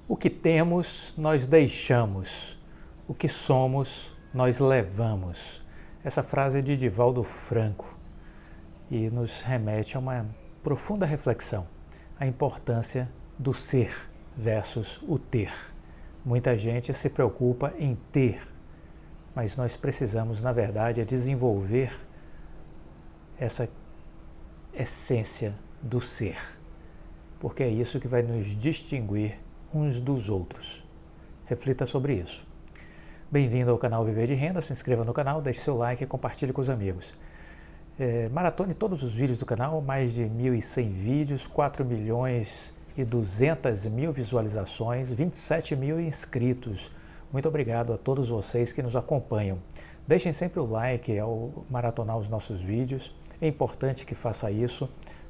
O que temos, nós deixamos. O que somos, nós levamos. Essa frase é de Divaldo Franco e nos remete a uma profunda reflexão, a importância do ser versus o ter. Muita gente se preocupa em ter, mas nós precisamos, na verdade, desenvolver essa essência do ser, porque é isso que vai nos distinguir uns dos outros. Reflita sobre isso. Bem-vindo ao canal Viver de Renda, se inscreva no canal, deixe seu like e compartilhe com os amigos. Maratone todos os vídeos do canal, mais de 1.100 vídeos, 4.200.000 visualizações, 27 mil inscritos. Muito obrigado a todos vocês que nos acompanham. Deixem sempre o like ao maratonar os nossos vídeos. É importante que faça isso,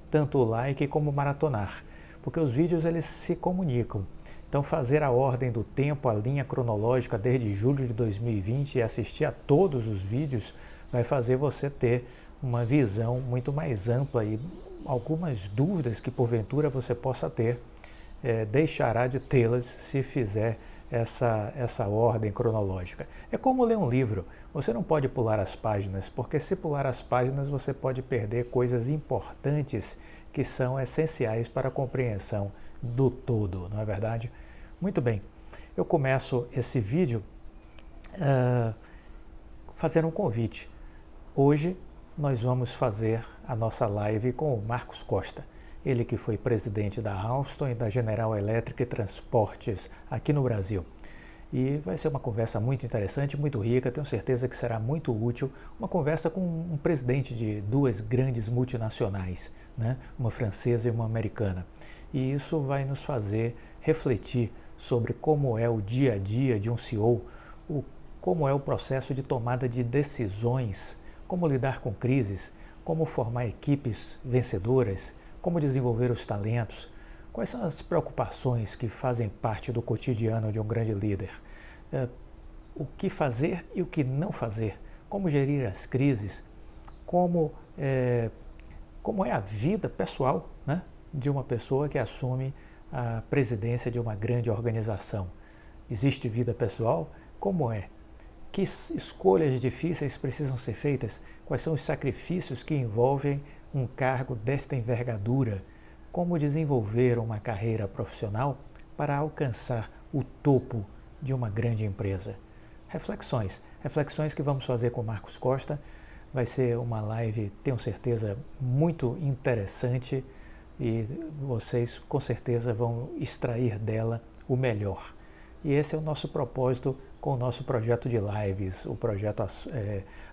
tanto o like como maratonar, porque os vídeos eles se comunicam. Então fazer a ordem do tempo, a linha cronológica desde julho de 2020 e assistir a todos os vídeos vai fazer você ter uma visão muito mais ampla e algumas dúvidas que porventura você possa ter, deixará de tê-las se fizer essa ordem cronológica. É como ler um livro, você não pode pular as páginas, porque se pular as páginas você pode perder coisas importantes que são essenciais para a compreensão do todo, não é verdade? Muito bem, eu começo esse vídeo fazendo um convite. Hoje nós vamos fazer a nossa live com o Marcos Costa, ele que foi presidente da Alstom e da General Electric Transportes aqui no Brasil. E vai ser uma conversa muito interessante, muito rica, tenho certeza que será muito útil, uma conversa com um presidente de duas grandes multinacionais, né? Uma francesa e uma americana. E isso vai nos fazer refletir sobre como é o dia a dia de um CEO, como é o processo de tomada de decisões, como lidar com crises, como formar equipes vencedoras, como desenvolver os talentos, quais são as preocupações que fazem parte do cotidiano de um grande líder, o que fazer e o que não fazer, como gerir as crises, como é a vida pessoal, né, de uma pessoa que assume a presidência de uma grande organização. Existe vida pessoal? Como é? Que escolhas difíceis precisam ser feitas? Quais são os sacrifícios que envolvem um cargo desta envergadura? Como desenvolver uma carreira profissional para alcançar o topo de uma grande empresa? Reflexões que vamos fazer com o Marcos Costa. Vai ser uma live, tenho certeza, muito interessante e vocês com certeza vão extrair dela o melhor. E esse é o nosso propósito com o nosso projeto de lives, o projeto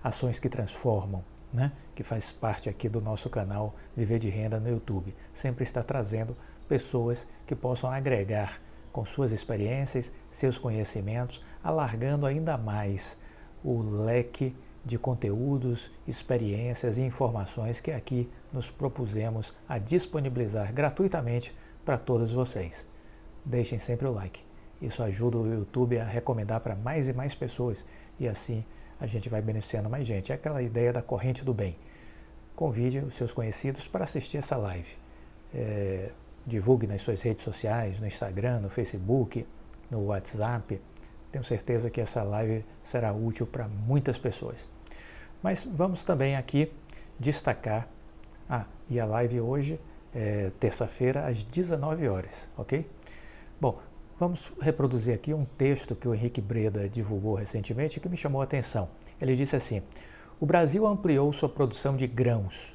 Ações que Transformam, né? Que faz parte aqui do nosso canal Viver de Renda no YouTube. Sempre está trazendo pessoas que possam agregar com suas experiências, seus conhecimentos, alargando ainda mais o leque de conteúdos, experiências e informações que aqui nos propusemos a disponibilizar gratuitamente para todos vocês. Deixem sempre o like. Isso ajuda o YouTube a recomendar para mais e mais pessoas e assim a gente vai beneficiando mais gente. É aquela ideia da corrente do bem. Convide os seus conhecidos para assistir essa live. Divulgue nas suas redes sociais, no Instagram, no Facebook, no WhatsApp. Tenho certeza que essa live será útil para muitas pessoas. Mas vamos também aqui destacar, e a live hoje é terça-feira às 19 horas, ok? Bom, vamos reproduzir aqui um texto que o Henrique Breda divulgou recentemente que me chamou a atenção. Ele disse assim: o Brasil ampliou sua produção de grãos,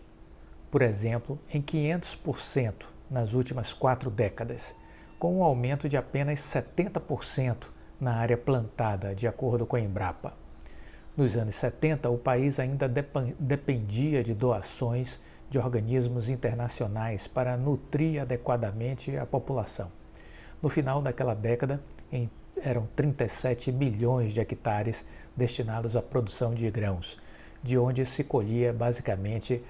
por exemplo, em 500% nas últimas 4 décadas, com um aumento de apenas 70% na área plantada, de acordo com a Embrapa. Nos anos 70, o país ainda dependia de doações de organismos internacionais para nutrir adequadamente a população. No final daquela década, eram 37 milhões de hectares destinados à produção de grãos, de onde se colhia basicamente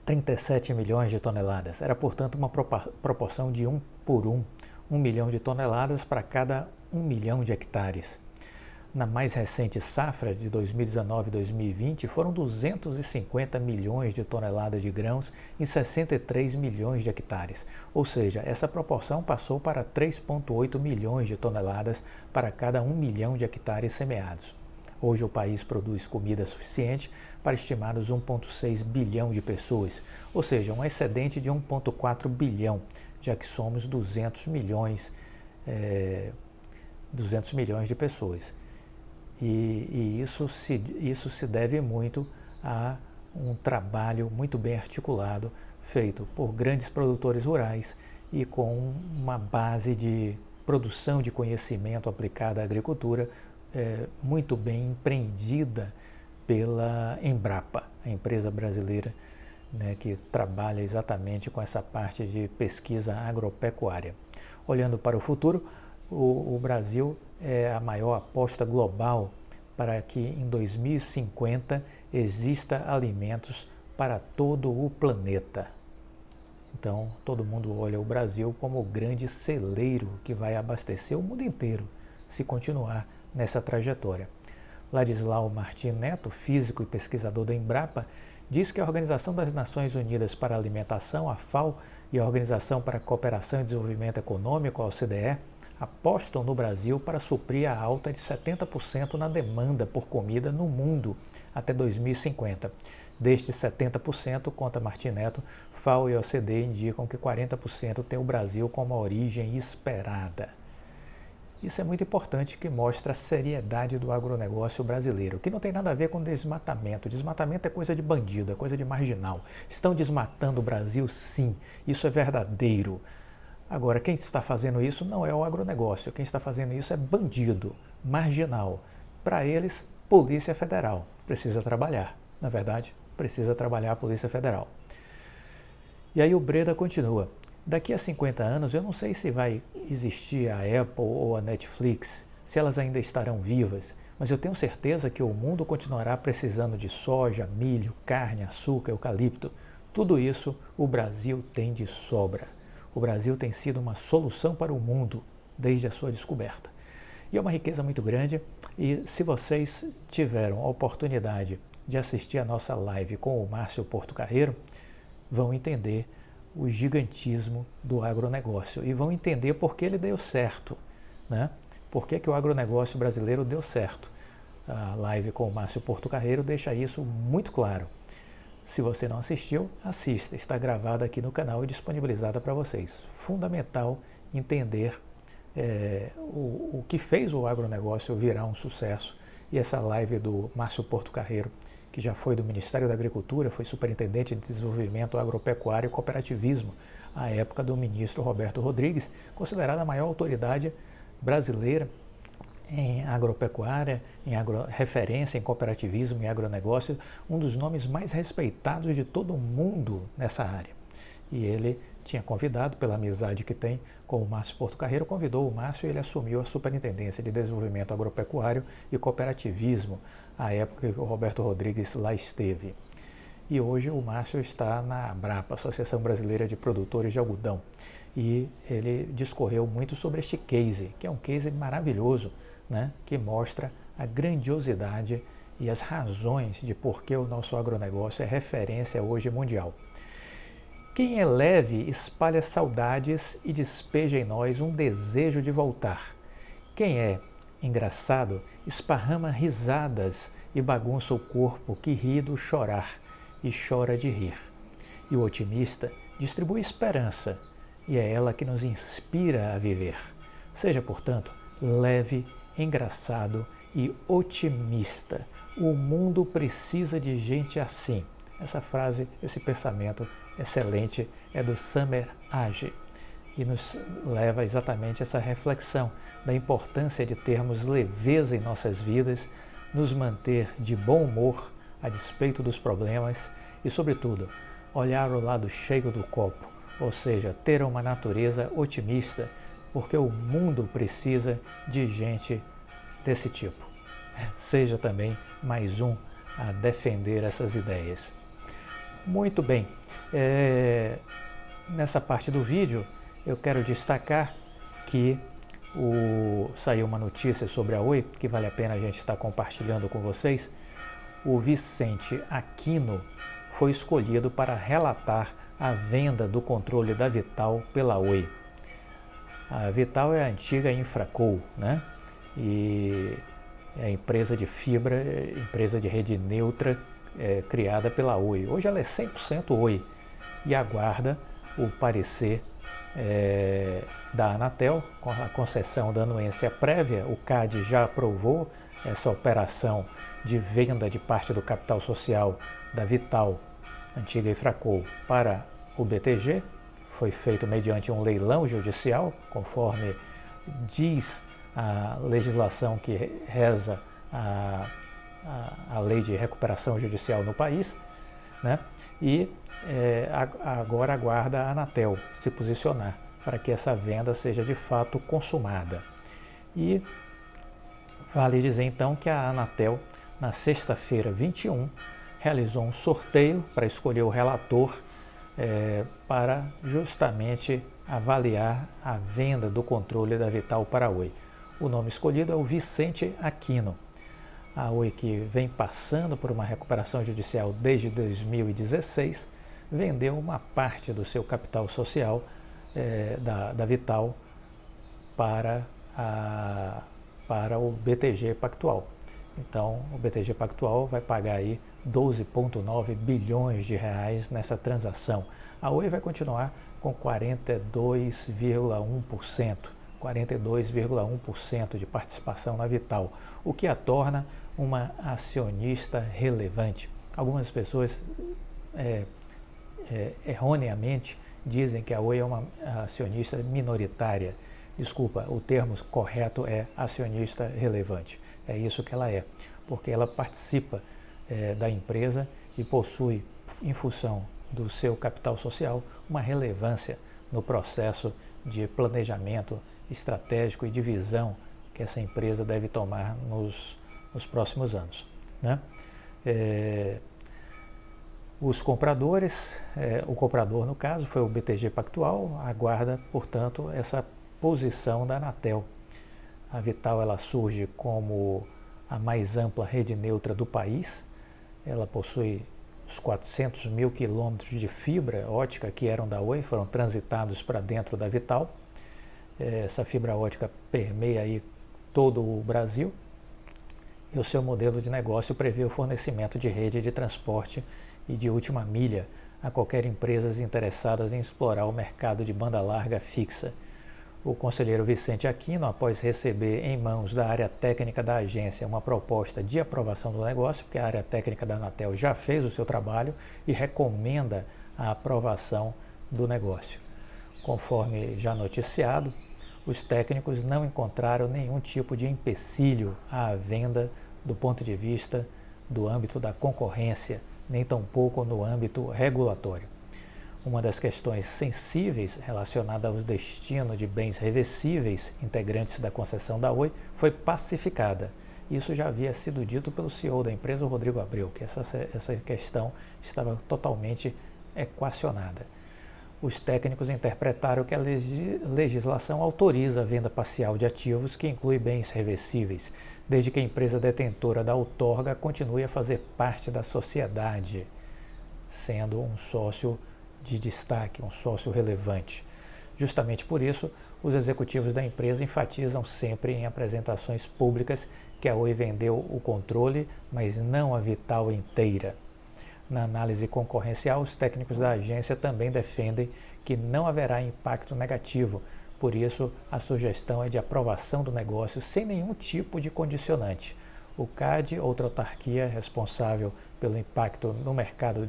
37 milhões de toneladas. Era, portanto, uma proporção de 1 por 1, 1 milhão de toneladas para cada 1 milhão de hectares. na mais recente safra de 2019-2020, foram 250 milhões de toneladas de grãos em 63 milhões de hectares. Ou seja, essa proporção passou para 3,8 milhões de toneladas para cada 1 milhão de hectares semeados. Hoje o país produz comida suficiente para estimados 1,6 bilhão de pessoas, ou seja, um excedente de 1,4 bilhão, já que somos 200 milhões de pessoas. E isso se deve muito a um trabalho muito bem articulado, feito por grandes produtores rurais e com uma base de produção de conhecimento aplicada à agricultura muito bem empreendida pela Embrapa, a empresa brasileira, né, que trabalha exatamente com essa parte de pesquisa agropecuária. Olhando para o futuro, o Brasil é a maior aposta global para que em 2050 exista alimentos para todo o planeta. Então, todo mundo olha o Brasil como o grande celeiro que vai abastecer o mundo inteiro, se continuar nessa trajetória. Ladislau Martim Neto, físico e pesquisador da Embrapa, diz que a Organização das Nações Unidas para a Alimentação, a FAO, e a Organização para a Cooperação e Desenvolvimento Econômico, a OCDE, apostam no Brasil para suprir a alta de 70% na demanda por comida no mundo até 2050. Destes 70%, conta Martim Neto, FAO e OCDE indicam que 40% tem o Brasil como a origem esperada. Isso é muito importante, que mostra a seriedade do agronegócio brasileiro, que não tem nada a ver com desmatamento. Desmatamento é coisa de bandido, é coisa de marginal. Estão desmatando o Brasil? Sim, isso é verdadeiro. Agora, quem está fazendo isso não é o agronegócio, quem está fazendo isso é bandido, marginal. Para eles, Polícia Federal precisa trabalhar. Na verdade, precisa trabalhar a Polícia Federal. E aí o Breda continua. Daqui a 50 anos, eu não sei se vai existir a Apple ou a Netflix, se elas ainda estarão vivas, mas eu tenho certeza que o mundo continuará precisando de soja, milho, carne, açúcar, eucalipto. Tudo isso o Brasil tem de sobra. O Brasil tem sido uma solução para o mundo desde a sua descoberta. E é uma riqueza muito grande, e se vocês tiveram a oportunidade de assistir a nossa live com o Márcio Portocarrero, vão entender o gigantismo do agronegócio e vão entender por que ele deu certo, né? Por que o agronegócio brasileiro deu certo. A live com o Márcio Portocarrero deixa isso muito claro. Se você não assistiu, assista, está gravada aqui no canal e disponibilizada para vocês. Fundamental entender o que fez o agronegócio virar um sucesso. E essa live do Márcio Portocarrero, que já foi do Ministério da Agricultura, foi superintendente de desenvolvimento agropecuário e cooperativismo, à época do ministro Roberto Rodrigues, considerada a maior autoridade brasileira em agropecuária, referência em cooperativismo e agronegócio, um dos nomes mais respeitados de todo o mundo nessa área. E ele tinha convidado, pela amizade que tem com o Márcio Portocarrero, convidou o Márcio e ele assumiu a Superintendência de Desenvolvimento Agropecuário e Cooperativismo, à época que o Roberto Rodrigues lá esteve. E hoje o Márcio está na Abrapa, Associação Brasileira de Produtores de Algodão, e ele discorreu muito sobre este case, que é um case maravilhoso, né, que mostra a grandiosidade e as razões de por que o nosso agronegócio é referência hoje mundial. Quem é leve espalha saudades e despeja em nós um desejo de voltar. Quem é engraçado esparrama risadas e bagunça o corpo que ri do chorar e chora de rir. E o otimista distribui esperança, e é ela que nos inspira a viver. Seja, portanto, leve, engraçado e otimista. O mundo precisa de gente assim. Essa frase, esse pensamento excelente é do Samer Age e nos leva exatamente a essa reflexão da importância de termos leveza em nossas vidas, nos manter de bom humor a despeito dos problemas e, sobretudo, olhar o lado cheio do copo, ou seja, ter uma natureza otimista, porque o mundo precisa de gente desse tipo. Seja também mais um a defender essas ideias. Muito bem, nessa parte do vídeo eu quero destacar que saiu uma notícia sobre a Oi, que vale a pena a gente estar compartilhando com vocês. O Vicente Aquino foi escolhido para relatar a venda do controle da Vital pela Oi. A Vital é a antiga Infraco, né? E é a empresa de fibra, empresa de rede neutra, criada pela Oi. Hoje ela é 100% Oi e aguarda o parecer da Anatel, com a concessão da anuência prévia. O CAD já aprovou essa operação de venda de parte do capital social da Vital, antiga Infraco, para o BTG. Foi feito mediante um leilão judicial, conforme diz a legislação que reza a lei de recuperação judicial no país, né? E agora aguarda a Anatel se posicionar para que essa venda seja de fato consumada. E vale dizer então que a Anatel, na sexta-feira 21, realizou um sorteio para escolher o relator para justamente avaliar a venda do controle da Vital para a Oi. O nome escolhido é o Vicente Aquino. A Oi, que vem passando por uma recuperação judicial desde 2016, vendeu uma parte do seu capital social da Vital para o BTG Pactual. Então, o BTG Pactual vai pagar aí 12,9 bilhões de reais nessa transação. A Oi vai continuar com 42,1% de participação na Vital, o que a torna uma acionista relevante. Algumas pessoas erroneamente dizem que a Oi é uma acionista minoritária. Desculpa, o termo correto é acionista relevante. É isso que ela é, porque ela participa da empresa e possui, em função do seu capital social, uma relevância no processo de planejamento estratégico e de visão que essa empresa deve tomar nos próximos anos, né? Os compradores, o comprador no caso foi o BTG Pactual, aguarda, portanto, essa posição da Anatel. A Vital ela surge como a mais ampla rede neutra do país. Ela possui os 400 mil quilômetros de fibra ótica que eram da Oi, foram transitados para dentro da Vital. Essa fibra ótica permeia aí todo o Brasil e o seu modelo de negócio prevê o fornecimento de rede de transporte e de última milha a qualquer empresas interessadas em explorar o mercado de banda larga fixa. O conselheiro Vicente Aquino, após receber em mãos da área técnica da agência uma proposta de aprovação do negócio, porque a área técnica da Anatel já fez o seu trabalho e recomenda a aprovação do negócio. Conforme já noticiado, os técnicos não encontraram nenhum tipo de empecilho à venda do ponto de vista do âmbito da concorrência, nem tampouco no âmbito regulatório. Uma das questões sensíveis relacionada ao destino de bens reversíveis integrantes da concessão da Oi foi pacificada. Isso já havia sido dito pelo CEO da empresa, o Rodrigo Abreu, que essa questão estava totalmente equacionada. Os técnicos interpretaram que a legislação autoriza a venda parcial de ativos que inclui bens reversíveis, desde que a empresa detentora da outorga continue a fazer parte da sociedade, sendo um sócio de destaque, um sócio relevante. Justamente por isso, os executivos da empresa enfatizam sempre em apresentações públicas que a Oi vendeu o controle, mas não a Vital inteira. Na análise concorrencial, os técnicos da agência também defendem que não haverá impacto negativo, por isso a sugestão é de aprovação do negócio sem nenhum tipo de condicionante. O CAD, outra autarquia responsável pelo impacto no mercado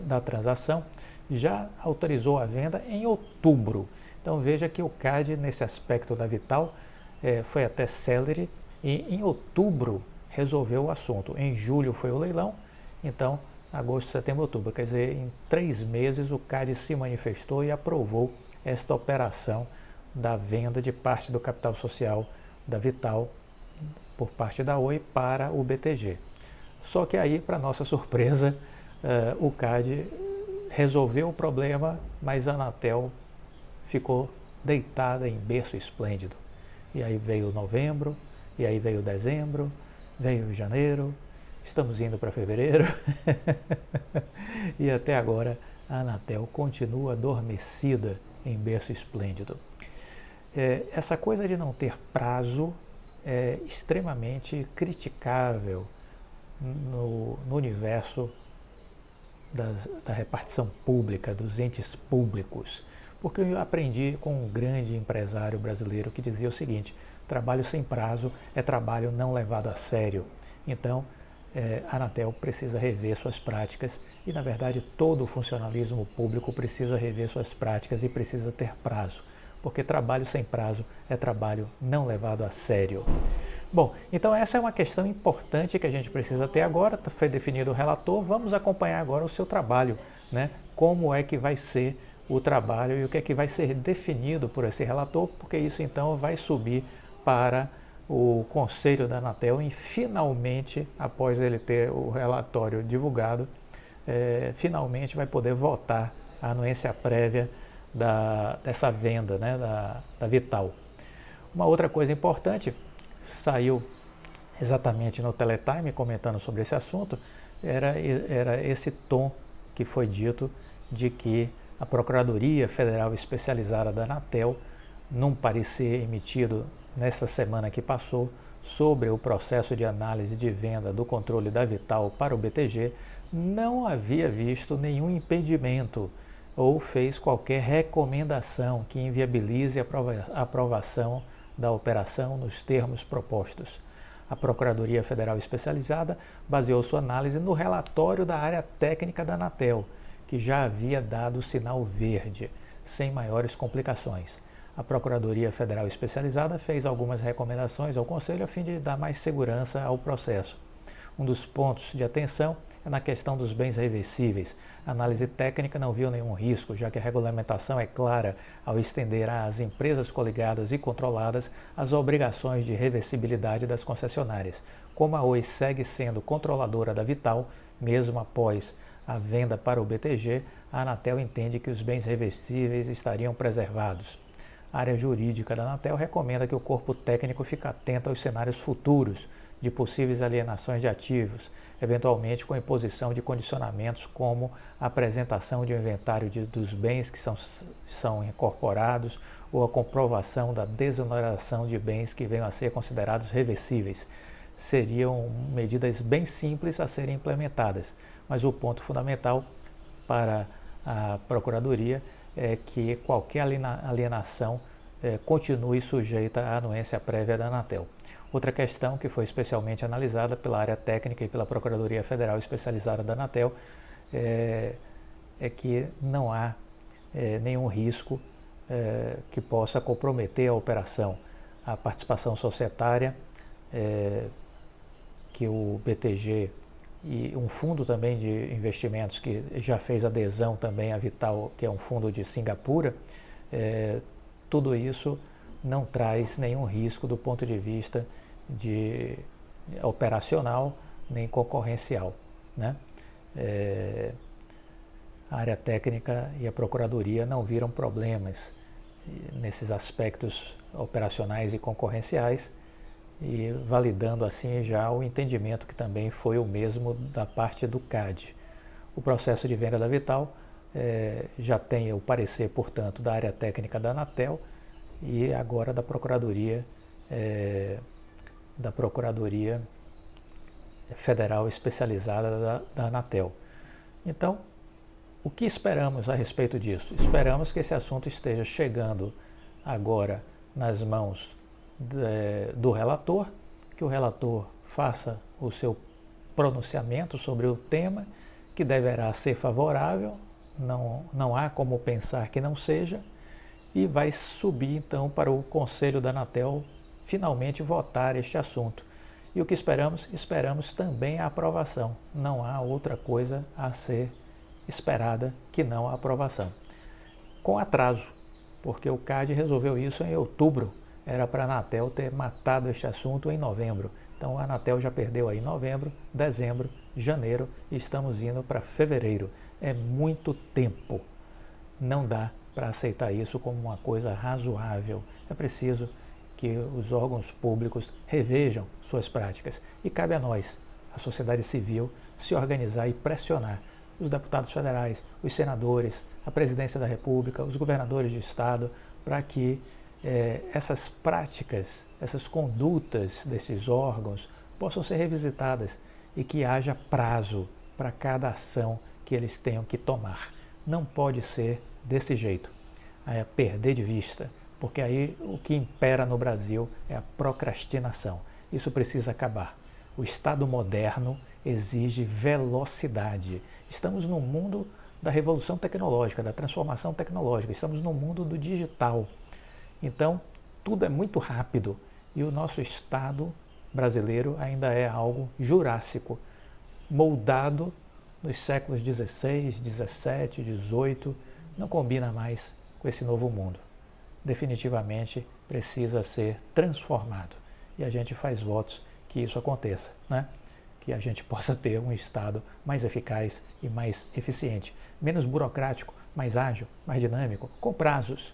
da transação, já autorizou a venda em outubro. Então veja que o CAD, nesse aspecto da Vital, foi até célere e em outubro resolveu o assunto. Em julho foi o leilão, então agosto, setembro, outubro. Quer dizer, em 3 meses o CAD se manifestou e aprovou esta operação da venda de parte do capital social da Vital por parte da Oi para o BTG. Só que aí, para nossa surpresa, o CAD resolveu o problema, mas a Anatel ficou deitada em berço esplêndido. e aí veio novembro, e aí veio dezembro, veio janeiro, estamos indo para fevereiro e até agora a Anatel continua adormecida em berço esplêndido. Essa coisa de não ter prazo é extremamente criticável no universo da repartição pública, dos entes públicos, porque eu aprendi com um grande empresário brasileiro que dizia o seguinte: trabalho sem prazo é trabalho não levado a sério. Então, a Anatel precisa rever suas práticas e, na verdade, todo o funcionalismo público precisa rever suas práticas e precisa ter prazo, porque trabalho sem prazo é trabalho não levado a sério. Bom, então essa é uma questão importante que a gente precisa ter agora. Foi definido o relator, vamos acompanhar agora o seu trabalho, né? Como é que vai ser o trabalho e o que é que vai ser definido por esse relator, porque isso então vai subir para o Conselho da Anatel e finalmente, após ele ter o relatório divulgado, finalmente vai poder votar a anuência prévia dessa venda, né, da Vital. Uma outra coisa importante, saiu exatamente no Teletime comentando sobre esse assunto, era esse tom que foi dito de que a Procuradoria Federal Especializada da Anatel, num parecer emitido nessa semana que passou sobre o processo de análise de venda do controle da Vital para o BTG, não havia visto nenhum impedimento ou fez qualquer recomendação que inviabilize a aprovação da operação nos termos propostos. A Procuradoria Federal Especializada baseou sua análise no relatório da área técnica da Anatel, que já havia dado sinal verde, sem maiores complicações. A Procuradoria Federal Especializada fez algumas recomendações ao Conselho a fim de dar mais segurança ao processo. Um dos pontos de atenção é na questão dos bens reversíveis. A análise técnica não viu nenhum risco, já que a regulamentação é clara ao estender às empresas coligadas e controladas as obrigações de reversibilidade das concessionárias. Como a Oi segue sendo controladora da Vital, mesmo após a venda para o BTG, a Anatel entende que os bens reversíveis estariam preservados. A área jurídica da Anatel recomenda que o corpo técnico fique atento aos cenários futuros de possíveis alienações de ativos, eventualmente com imposição de condicionamentos como a apresentação de um inventário dos bens que são incorporados ou a comprovação da desoneração de bens que venham a ser considerados reversíveis. Seriam medidas bem simples a serem implementadas, mas o ponto fundamental para a Procuradoria é que qualquer alienação continue sujeita à anuência prévia da Anatel. Outra questão que foi especialmente analisada pela área técnica e pela Procuradoria Federal Especializada da Anatel é que não há nenhum risco que possa comprometer a operação. A participação societária que o BTG e um fundo também de investimentos que já fez adesão também à Vital, que é um fundo de Singapura, tudo isso não traz nenhum risco do ponto de vista de operacional nem concorrencial, né? A área técnica e a Procuradoria não viram problemas nesses aspectos operacionais e concorrenciais, e validando assim já o entendimento que também foi o mesmo da parte do CAD. O processo de venda da Vital já tem o parecer, portanto, da área técnica da Anatel e agora da Procuradoria Federal Especializada da Anatel. Então, o que esperamos a respeito disso? Esperamos que esse assunto esteja chegando agora nas mãos do relator, que o relator faça o seu pronunciamento sobre o tema, que deverá ser favorável, não há como pensar que não seja, e vai subir então para o Conselho da Anatel finalmente votar este assunto. E o que esperamos? Esperamos também a aprovação. Não há outra coisa a ser esperada que não a aprovação. Com atraso, porque o CAD resolveu isso em outubro. Era para a Anatel ter matado este assunto em novembro. Então a Anatel já perdeu aí novembro, dezembro, janeiro e estamos indo para fevereiro. É muito tempo. Não dá para aceitar isso como uma coisa razoável. É preciso que os órgãos públicos revejam suas práticas. E cabe a nós, a sociedade civil, se organizar e pressionar os deputados federais, os senadores, a presidência da República, os governadores de estado, para que essas práticas, essas condutas desses órgãos possam ser revisitadas e que haja prazo para cada ação que eles tenham que tomar. Não pode ser desse jeito, perder de vista, porque aí o que impera no Brasil é a procrastinação. Isso precisa acabar. O Estado moderno exige velocidade. Estamos no mundo da revolução tecnológica, da transformação tecnológica, estamos no mundo do digital. Então, tudo é muito rápido e o nosso Estado brasileiro ainda é algo jurássico, moldado nos séculos XVI, XVII, XVIII, não combina mais com esse novo mundo. Definitivamente precisa ser transformado e a gente faz votos que isso aconteça, né? Que a gente possa ter um Estado mais eficaz e mais eficiente, menos burocrático, mais ágil, mais dinâmico, com prazos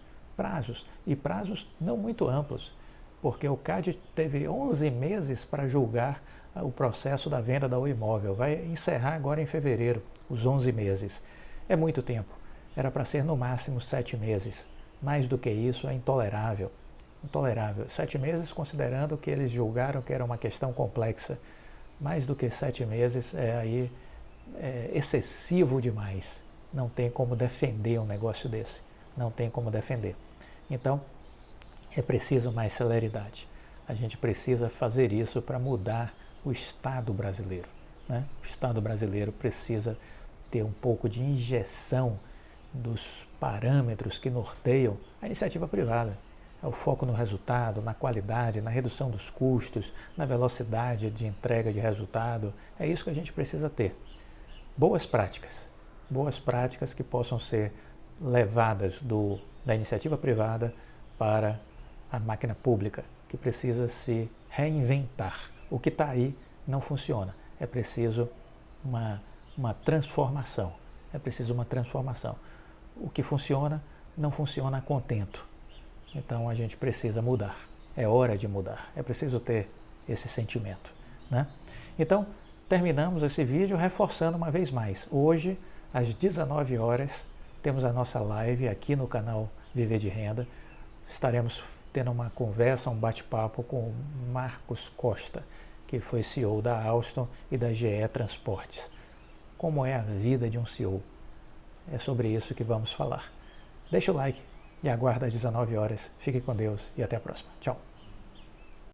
e prazos não muito amplos, porque o CAD teve 11 meses para julgar o processo da venda da imóvel, vai encerrar agora em fevereiro, os 11 meses. É muito tempo, era para ser no máximo 7 meses, mais do que isso é intolerável. Intolerável. 7 meses, considerando que eles julgaram que era uma questão complexa. Mais do que 7 meses é excessivo demais. Não tem como defender um negócio desse. Não tem como defender. Então, é preciso mais celeridade. A gente precisa fazer isso para mudar o Estado brasileiro, né? O Estado brasileiro precisa ter um pouco de injeção dos parâmetros que norteiam a iniciativa privada. É o foco no resultado, na qualidade, na redução dos custos, na velocidade de entrega de resultado. É isso que a gente precisa ter. Boas práticas que possam ser levadas da iniciativa privada para a máquina pública, que precisa se reinventar. O que está aí não funciona. É preciso uma transformação. É preciso uma transformação. O que funciona, não funciona a contento. Então a gente precisa mudar, é hora de mudar, é preciso ter esse sentimento, né? Então terminamos esse vídeo reforçando uma vez mais. Hoje, às 19 horas, temos a nossa live aqui no canal Viver de Renda. Estaremos tendo uma conversa, um bate-papo com o Marcos Costa, que foi CEO da Alstom e da GE Transportes. Como é a vida de um CEO? É sobre isso que vamos falar. Deixa o like e aguarda às 19 horas. Fique com Deus e até a próxima. Tchau.